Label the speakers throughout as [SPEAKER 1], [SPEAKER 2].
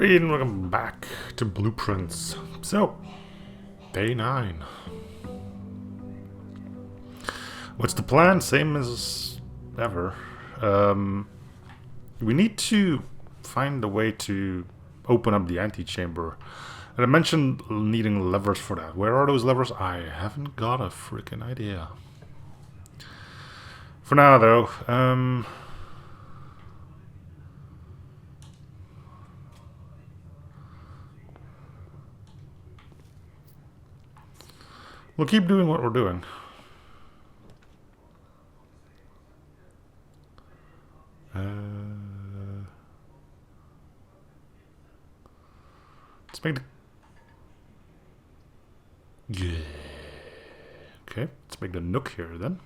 [SPEAKER 1] everybody, and welcome back to Blueprints. So, day 9. What's the plan? Same as ever. We need to find a way to open up the antechamber. And I mentioned needing levers for that. Where are those levers? I haven't got a freaking idea. For now, though, we'll keep doing what we're doing. Let's make the... Yeah. Okay, let's make the nook here then.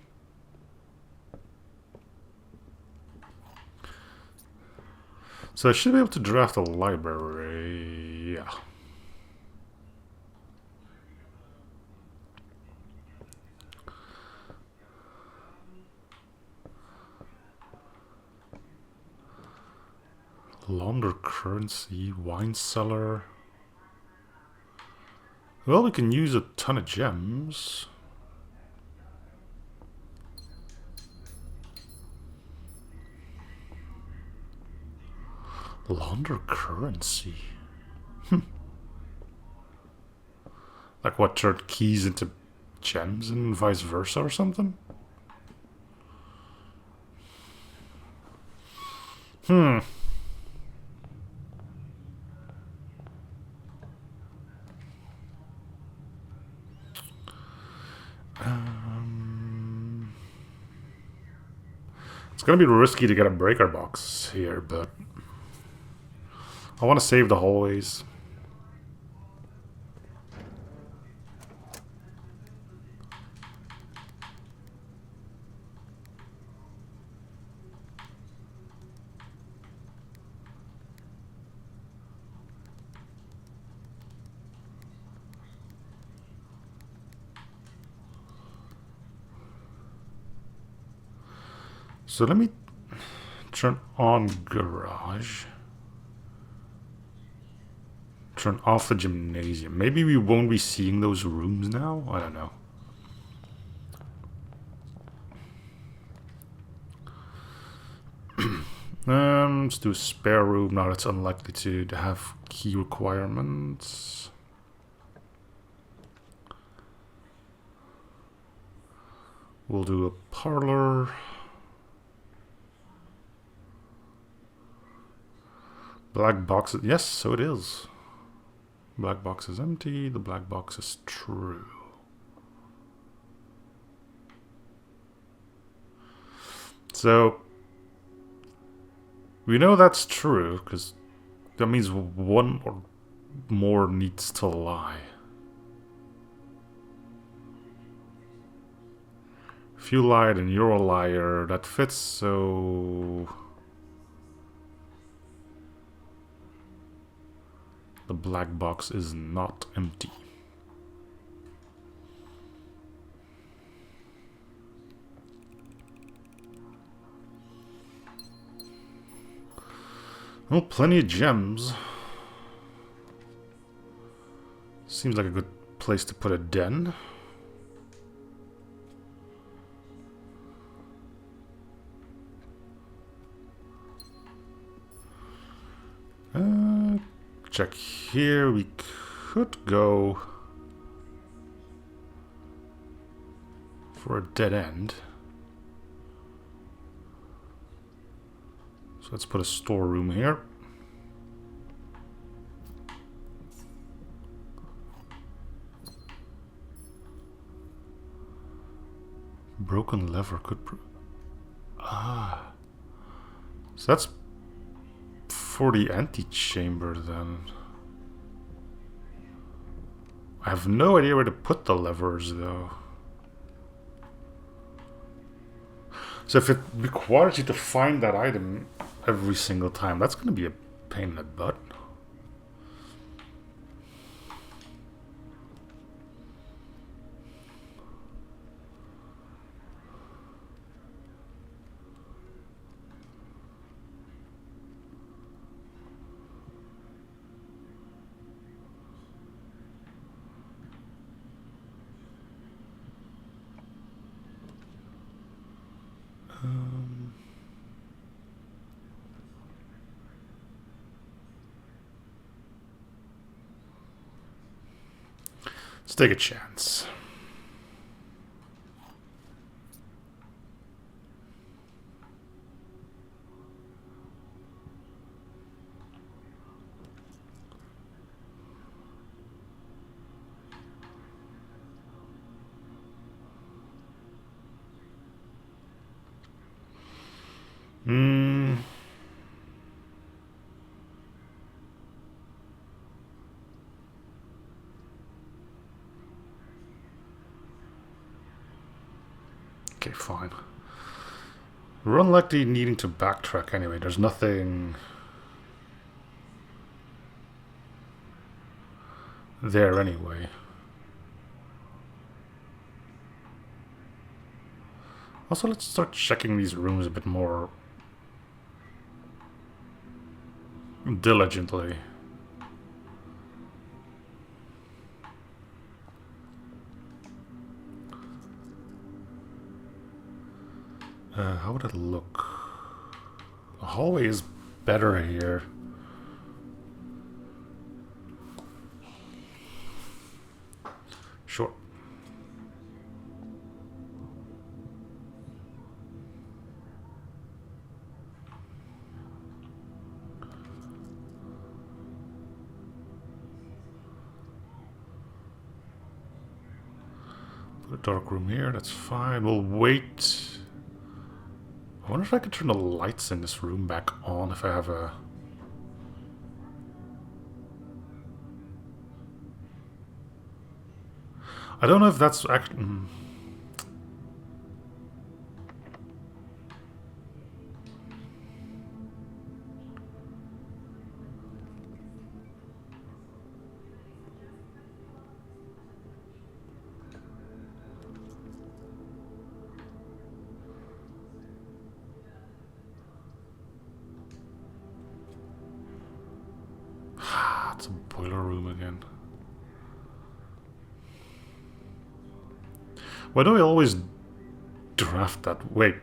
[SPEAKER 1] So I should be able to draft a library. Yeah. Launder currency, wine cellar. Well, we can use a ton of gems. Launder currency. Like what, turn keys into gems and vice versa or something? It's gonna be risky to get a breaker box here, but I want to save the hallways. So let me turn on garage. Turn off the gymnasium. Maybe we won't be seeing those rooms now? I don't know. Let's do a spare room. Now that's unlikely to have key requirements. We'll do a parlor. Black box. Yes, so it is. Black box is empty. The black box is true. So we know that's true because that means one or more needs to lie. If you lied and you're a liar, that fits, so the black box is not empty. Well, plenty of gems. Seems like a good place to put a den. Check here. We could go for a dead end. So let's put a storeroom here. Broken lever could... So that's for the antechamber then. I have no idea where to put the levers though. So if it requires you to find that item every single time, that's going to be a pain in the butt. take a chance. Okay, fine. We're unlikely needing to backtrack anyway. There's nothing there anyway. Also, let's start checking these rooms a bit more diligently. How would it look? The hallway is better here. Sure. Put a dark room here, that's fine. We'll wait. I wonder if I can turn the lights in this room back on if I have a... I don't know if that's actually... It's a boiler room again. Why do I always draft that? Wait.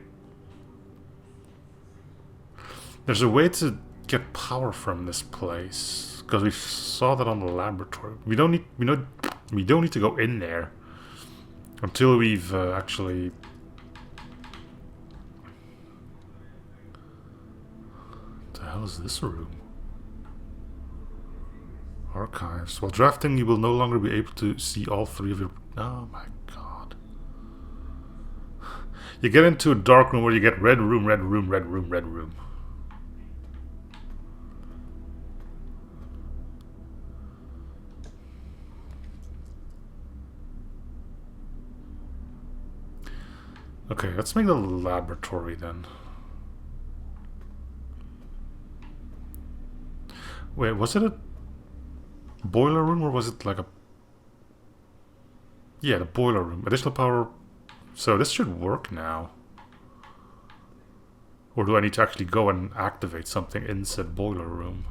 [SPEAKER 1] There's a way to get power from this place. Because we saw that on the laboratory. We don't need to go in there until we've actually... What the hell is this room? Archives. While drafting, you will no longer be able to see all three of your... Oh my god. You get into a dark room where you get red room, red room, red room, red room. Okay, let's make the laboratory then. Wait, was it a boiler room or was it like a... Yeah, the boiler room. Additional power. So this should work now. Or do I need to actually go and activate something in said boiler room?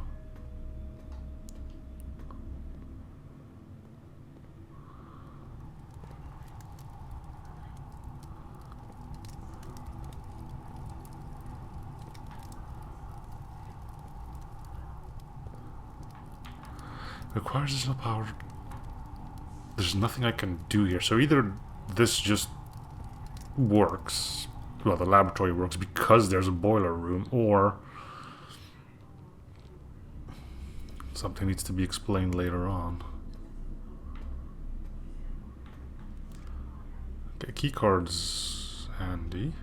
[SPEAKER 1] Requires additional power. There's nothing I can do here. So either this just works, well, the laboratory works because there's a boiler room, or something needs to be explained later on. Okay, keycard's handy.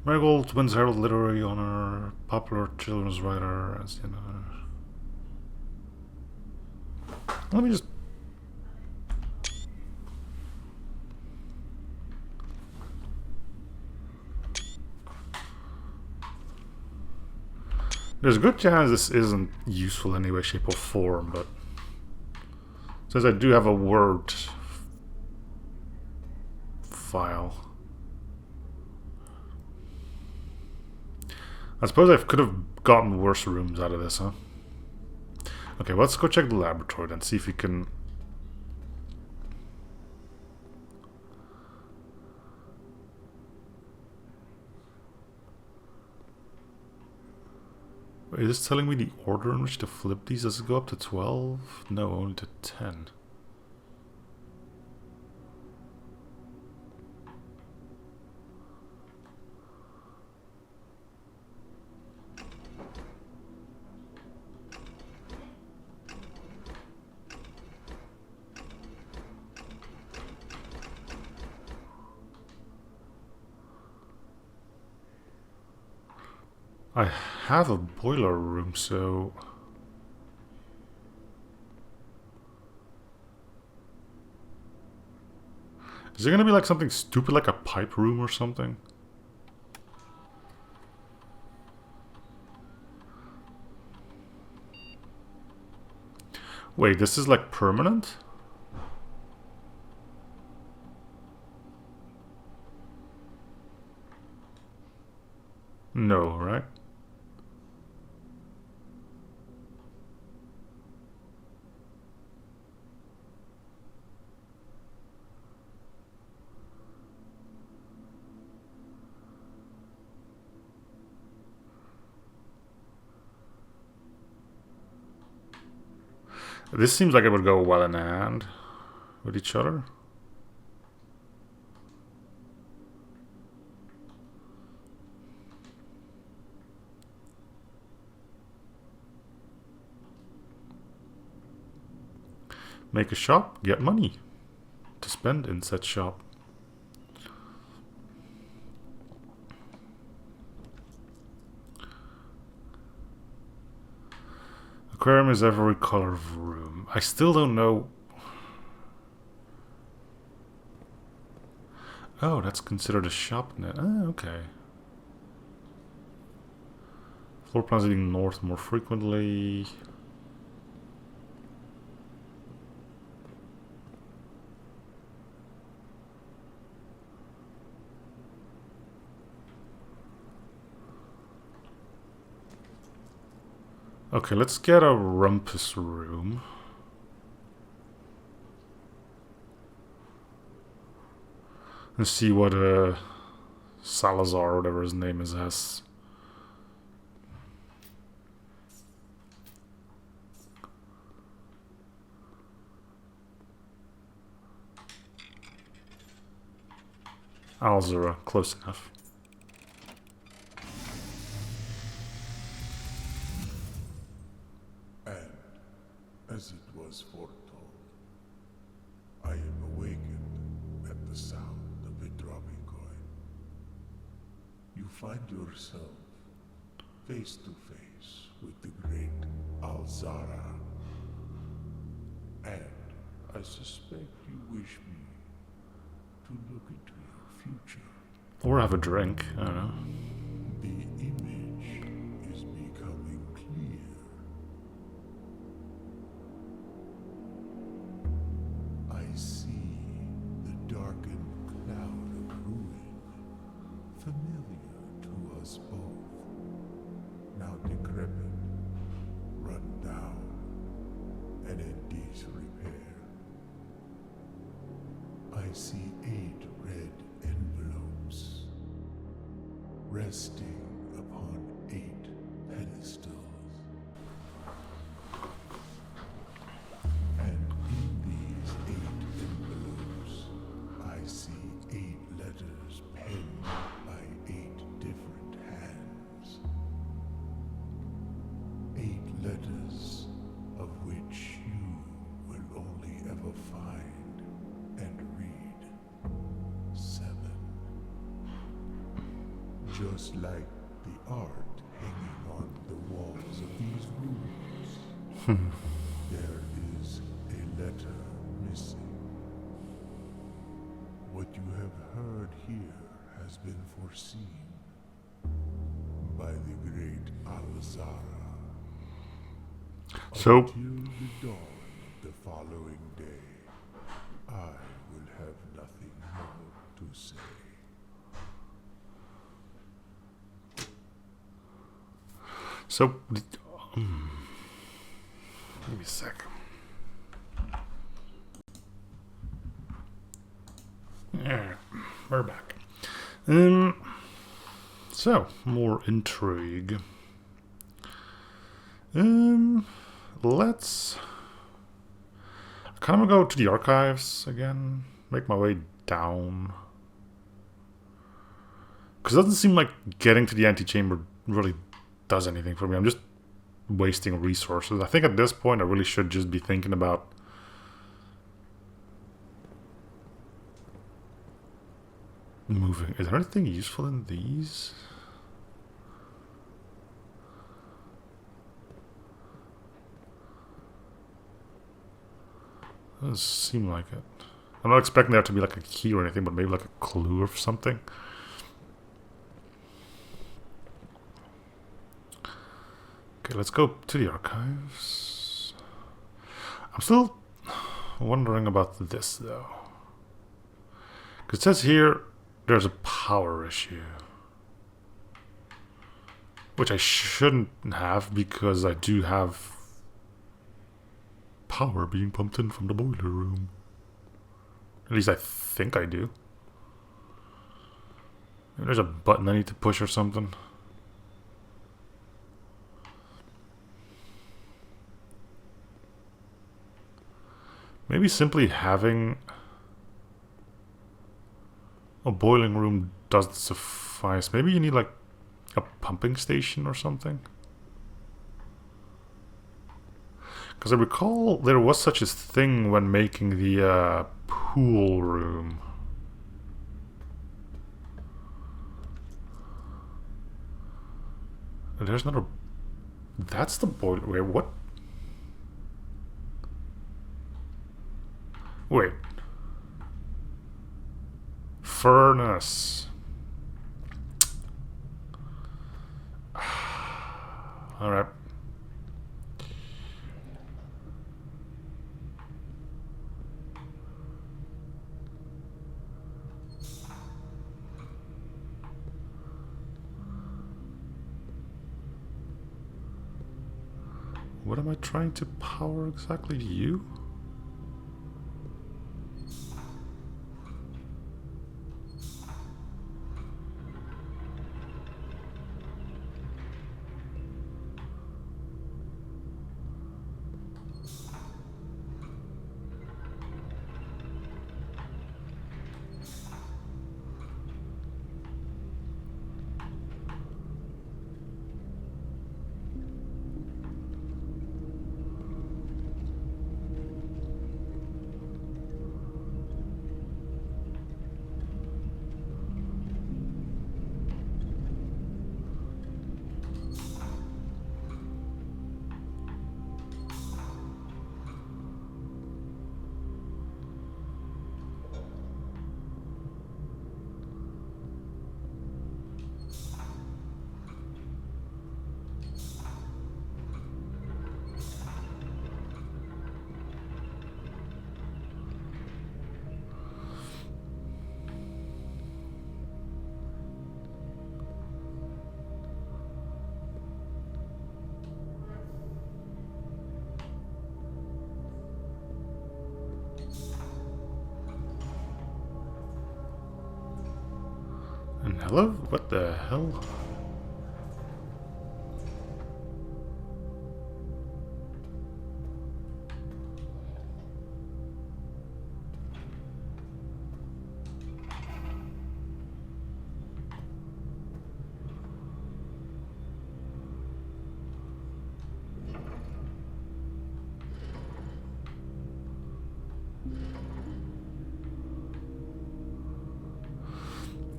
[SPEAKER 1] Marigold wins Herald Literary Honor, popular children's writer, as you know. Let me just... There's a good chance this isn't useful in any way, shape, or form, but since I do have a Word file, I suppose I could have gotten worse rooms out of this, huh? Okay, well, let's go check the laboratory then, see if we can... Is this telling me the order in which to flip these? Does it go up to 12? No, only to 10. I have a boiler room, so... Is there gonna be like something stupid like a pipe room or something? Wait, this is like permanent? No, right? This seems like it would go well in hand with each other. Make a shop, get money to spend in said shop. Aquarium is every color of room. I still don't know. Oh, that's considered a shop net. Oh, okay. Floor plans leading north more frequently. Okay, let's get a rumpus room. And see what Salazar, or whatever his name is, has. Alzura, close enough.
[SPEAKER 2] As it was foretold, I am awakened at the sound of a dropping coin. You find yourself face to face with the great Alzara. And I suspect you wish me to look into your future.
[SPEAKER 1] Or have a drink, I don't know.
[SPEAKER 2] The image is becoming clear. I see the darkened cloud of ruin, familiar to us both, now decrepit, run down, and in disrepair. I see 8 red envelopes, resting upon 8 pedestals. And in these 8 envelopes, I see 8 letters penned by 8 different hands. 8 letters of which you will only ever find and read 7. Just like the art hanging on the walls of these rooms, there is a letter missing. What you have heard here has been foreseen by the great Alzara.
[SPEAKER 1] So,
[SPEAKER 2] Until the dawn of the following day, I will have nothing more to say.
[SPEAKER 1] so, give me a sec. Yeah, we're back. So, more intrigue. Um, let's kind of go to the archives again. Make my way down. Because it doesn't seem like getting to the antechamber really does anything for me. I'm just wasting resources. I think at this point I really should just be thinking about moving. Is there anything useful in these? Doesn't seem like it. I'm not expecting there to be like a key or anything, but maybe like a clue or something. Okay, let's go to the archives. I'm still wondering about this though. Because it says here there's a power issue. Which I shouldn't have because I do have power being pumped in from the boiler room. At least I think I do. Maybe there's a button I need to push or something. Maybe simply having a boiling room doesn't suffice. Maybe you need like a pumping station or something. Because I recall there was such a thing when making the pool room. There's another... That's the boiler... Wait, what? Wait. Furnace. Alright. What am I trying to power exactly? You? And hello? What the hell?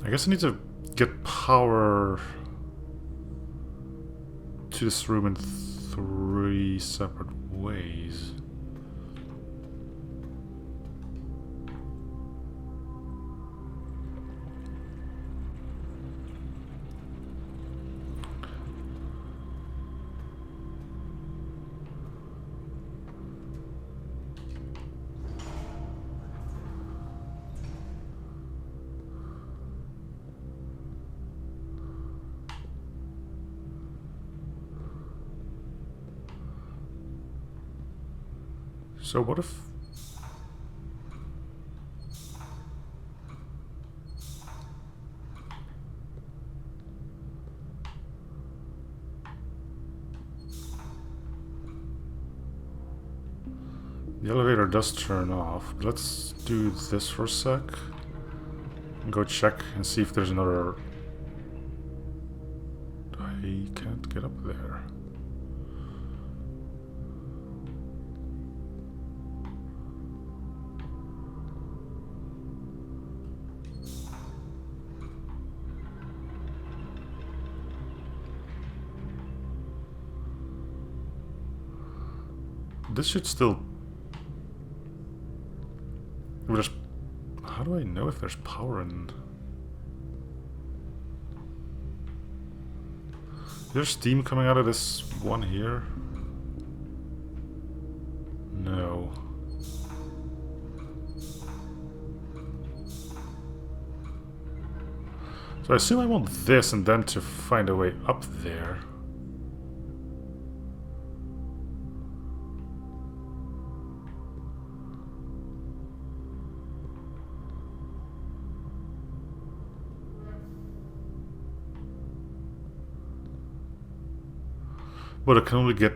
[SPEAKER 1] I guess I need to get power to this room in 3 separate ways. So what if... The elevator does turn off. But let's do this for a sec. Go check and see if there's another... I can't get up there. This should still... There's... How do I know if there's power in... There's steam coming out of this one here? No. So I assume I want this and then to find a way up there. But it can only get...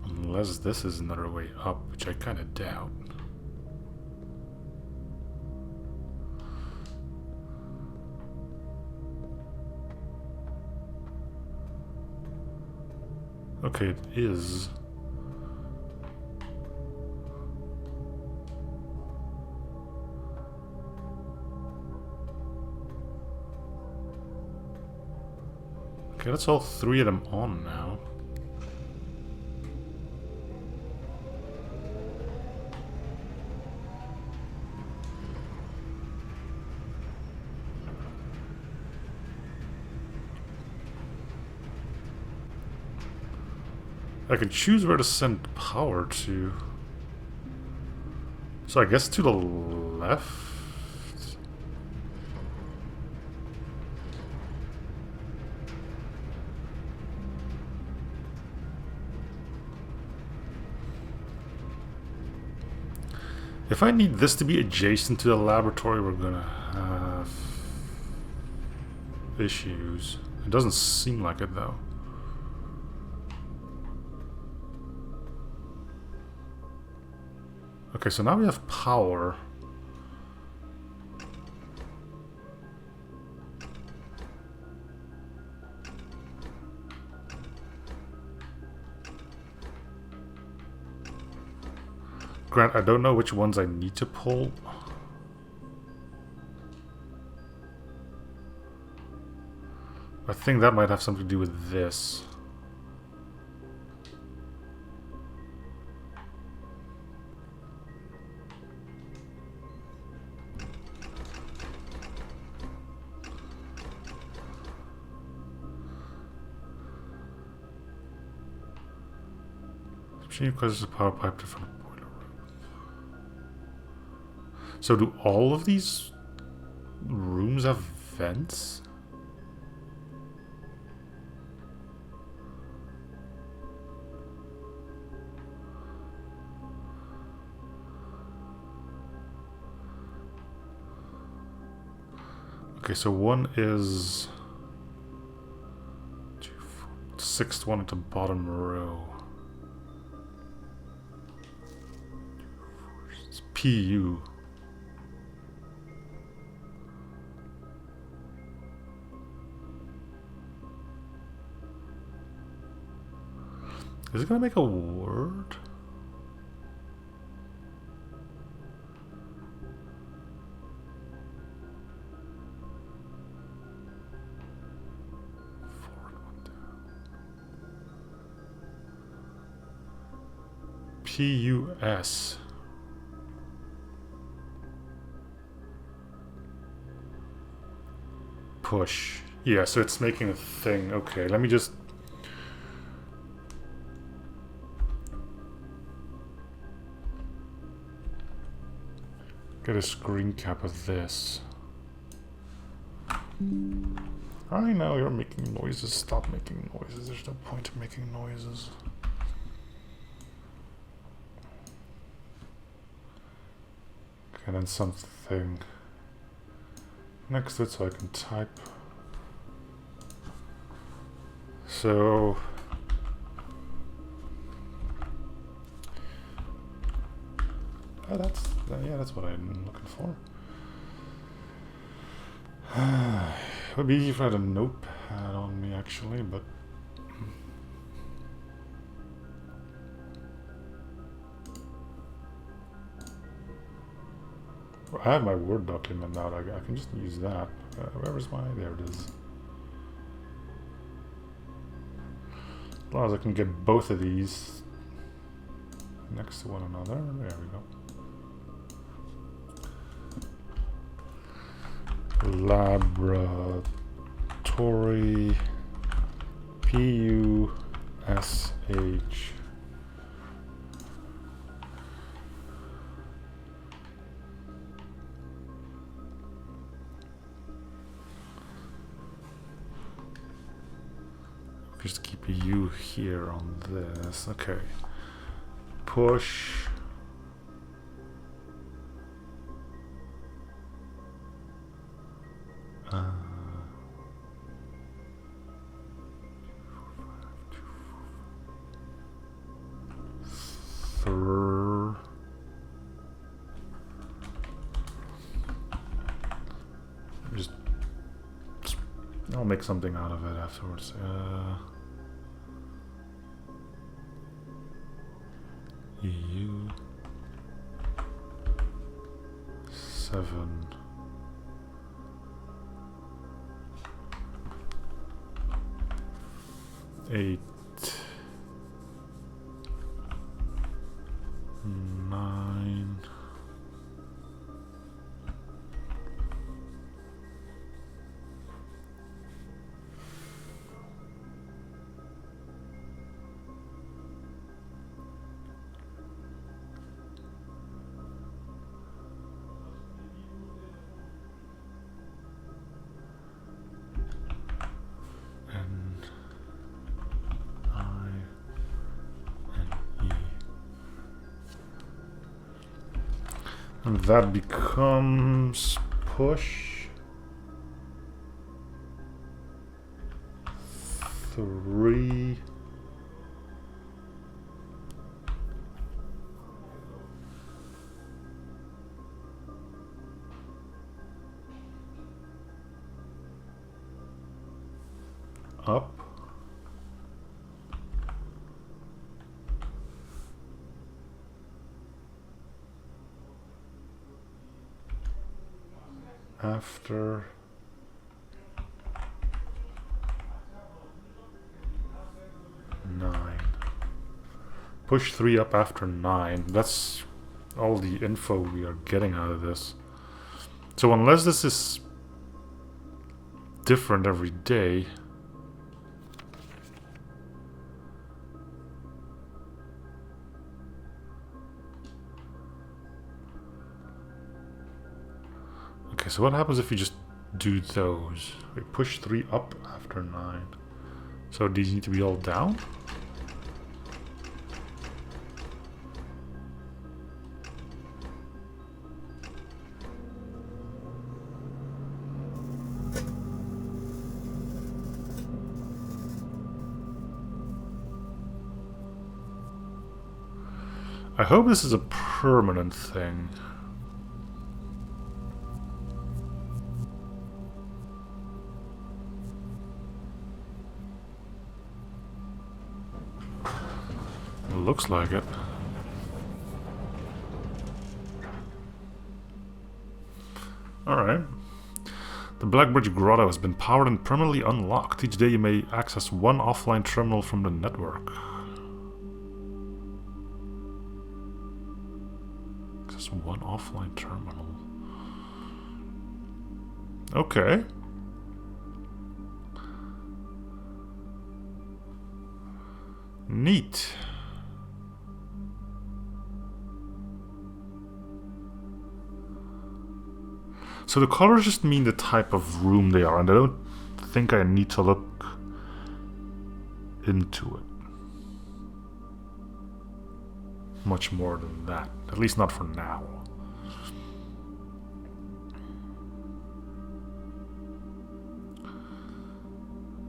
[SPEAKER 1] Unless this is another way up, which I kind of doubt. Okay, it is. Okay, that's all three of them on now. I can choose where to send power to. So I guess to the left? If I need this to be adjacent to the laboratory, we're gonna have issues. It doesn't seem like it though. Okay, so now we have power. Grant, I don't know which ones I need to pull. I think that might have something to do with this. Machine causes a power pipe to from the boiler room. So do all of these rooms have vents? Okay, so one is... sixth one at the bottom row. It's PU. Is it gonna make a word? PUS. Push. Yeah, so it's making a thing. Okay, let me just... get a screen cap of this. I know you're making noises. Stop making noises. There's no point in making noises. Okay, then something next to it so I can type. Oh, yeah, that's what I'm looking for. It would be easy if I had a notepad on me, actually, but I have my Word document now. I can just use that. Where is my? There it is. As long as I can get both of these next to one another. There we go. Laboratory PUSH. Just keep a U here on this. Okay. Push. I'll make something out of it afterwards. EU 7 8 9 and that becomes push 3 up after nine. Push 3 up after 9. That's all the info we are getting out of this. So unless this is different every day, okay, so what happens if you just do those? We push 3 up after 9. So these need to be all down? I hope this is a permanent thing. It looks like it. Alright. The Blackbridge Grotto has been powered and permanently unlocked. Each day you may access one offline terminal from the network. Access one offline terminal. Okay. Neat. So the colors just mean the type of room they are, and I don't think I need to look into it much more than that. At least not for now.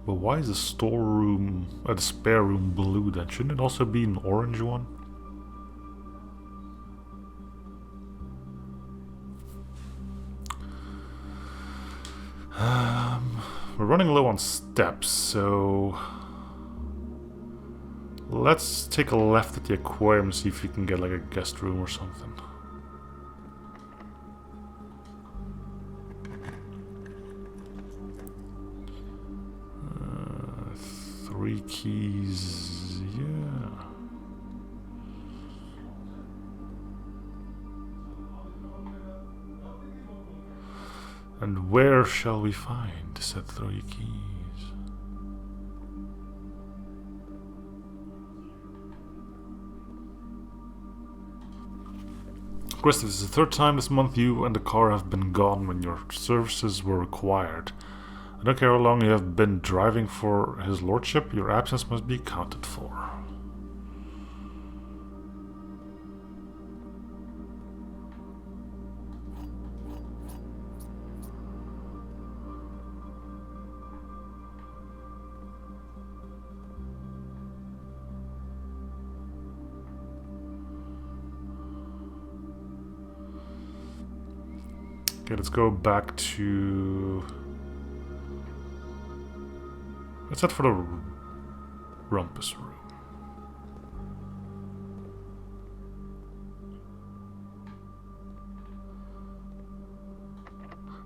[SPEAKER 1] But why is the storeroom, the spare room blue then? Shouldn't it also be an orange one? we're running low on steps, so let's take a left at the aquarium and see if we can get like a guest room or something. Three keys, yeah. And where shall we find said 3 keys? Chris, this is the 3rd time this month you and the car have been gone when your services were required. I don't care how long you have been driving for his lordship, your absence must be accounted for. Okay, let's go back to... Let's head for the rumpus room.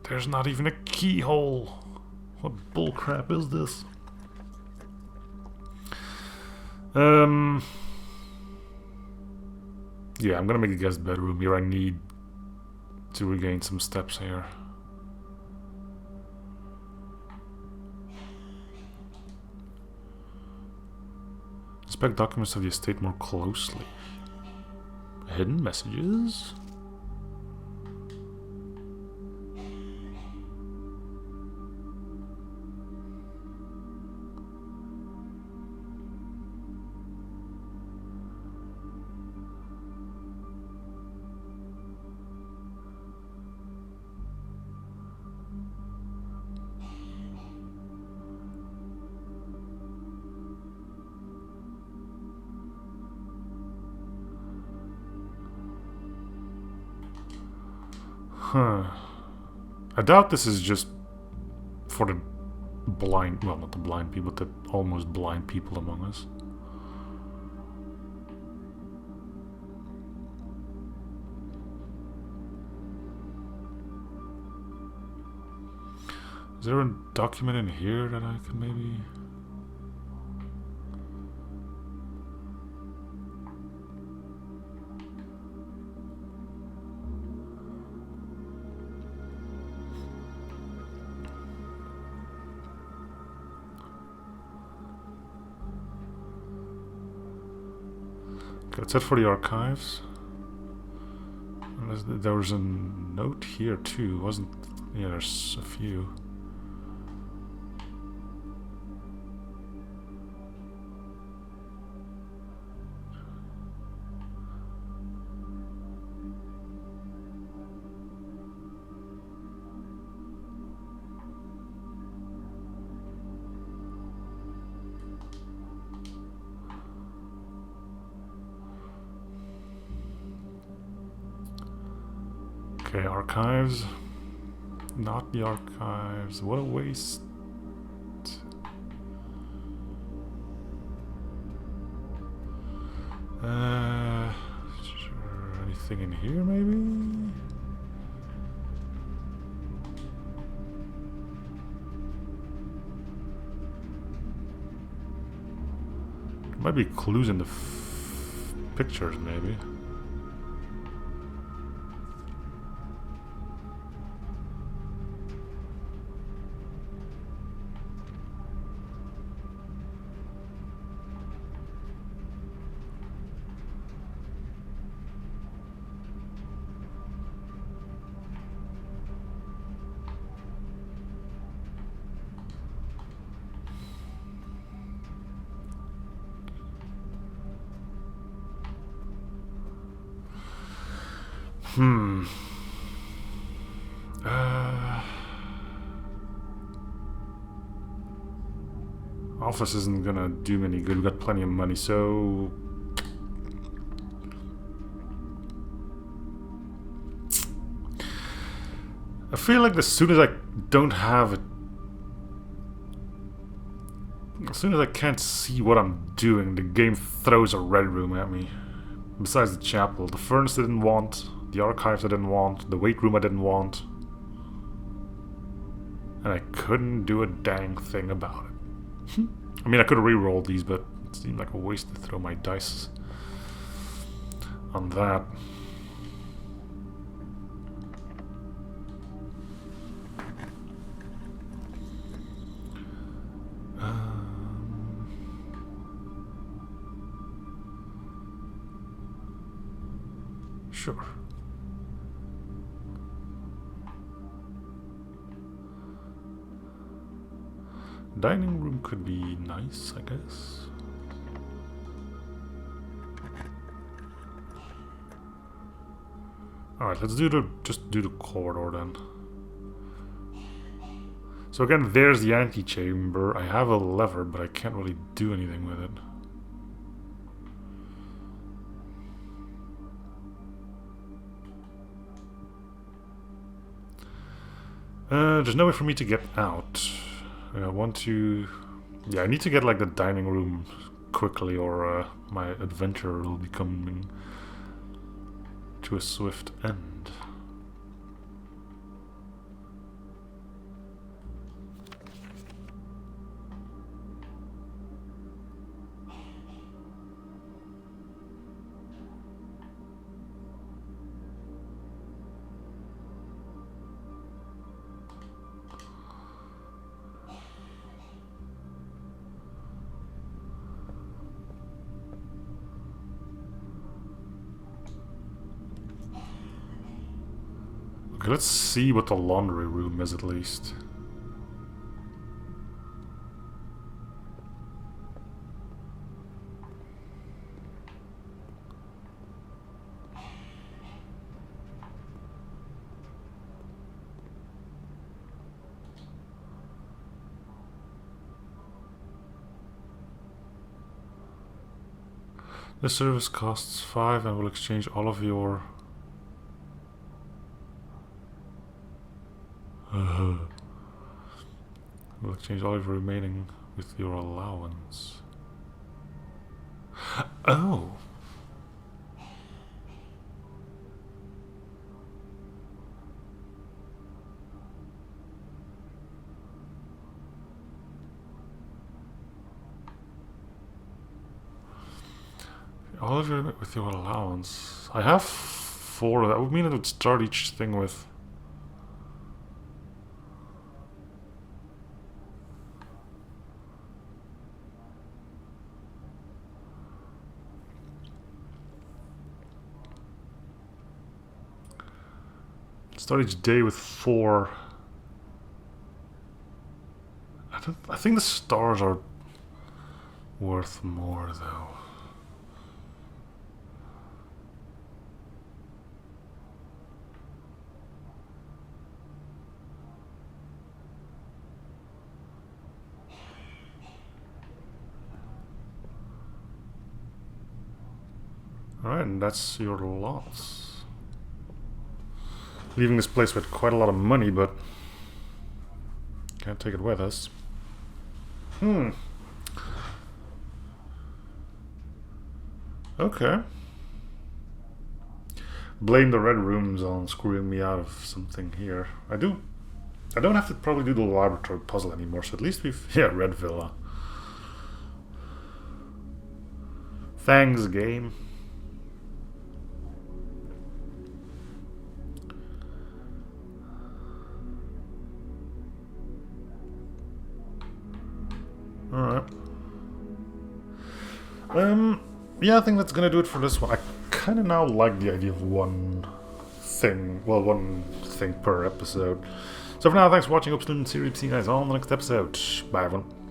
[SPEAKER 1] There's not even a keyhole. What bullcrap is this? Yeah, I'm gonna make a guest bedroom here. I need to regain some steps here. Inspect documents of the estate more closely. Hidden messages? Huh. I doubt this is just for the blind, well, not the blind people, the almost blind people among us. Is there a document in here that I could maybe... That's it for the archives. Unless there was a note here too, wasn't? Yeah, there's a few. Okay, archives. Not the archives. What a waste. Sure. Anything in here, maybe? There might be clues in the pictures, maybe. Office isn't gonna do me any good. We've got plenty of money, so... I feel like as soon as I don't have As soon as I can't see what I'm doing, the game throws a red room at me. Besides the chapel, the furnace I didn't want, the archives I didn't want, the weight room I didn't want. And I couldn't do a dang thing about it. I mean, I could have re-rolled these, but it seemed like a waste to throw my dice on that. Sure. Dining room could be nice, I guess. Alright, let's just do the corridor then. So again, there's the antechamber. I have a lever, but I can't really do anything with it. There's no way for me to get out. I want to... Yeah, I need to get like the dining room quickly, or my adventure will be coming to a swift end. Okay, let's see what the laundry room is at least. This service costs 5 and will exchange all of your... We'll exchange all of your remaining with your allowance. Oh! All of your with your allowance. I have 4. That would mean it would start each thing with... Start each day with 4. I think the stars are worth more though. Alright, and that's your loss. Leaving this place with quite a lot of money, but can't take it with us. Okay. Blame the red rooms on screwing me out of something here. I don't have to probably do the laboratory puzzle anymore, so at least we've... Yeah, red villa. Thanks, game. Alright. Yeah, I think that's gonna do it for this one. I kinda now like the idea of one thing per episode. So for now, thanks for watching Ep.7 series. See you guys all in the next episode. Bye everyone.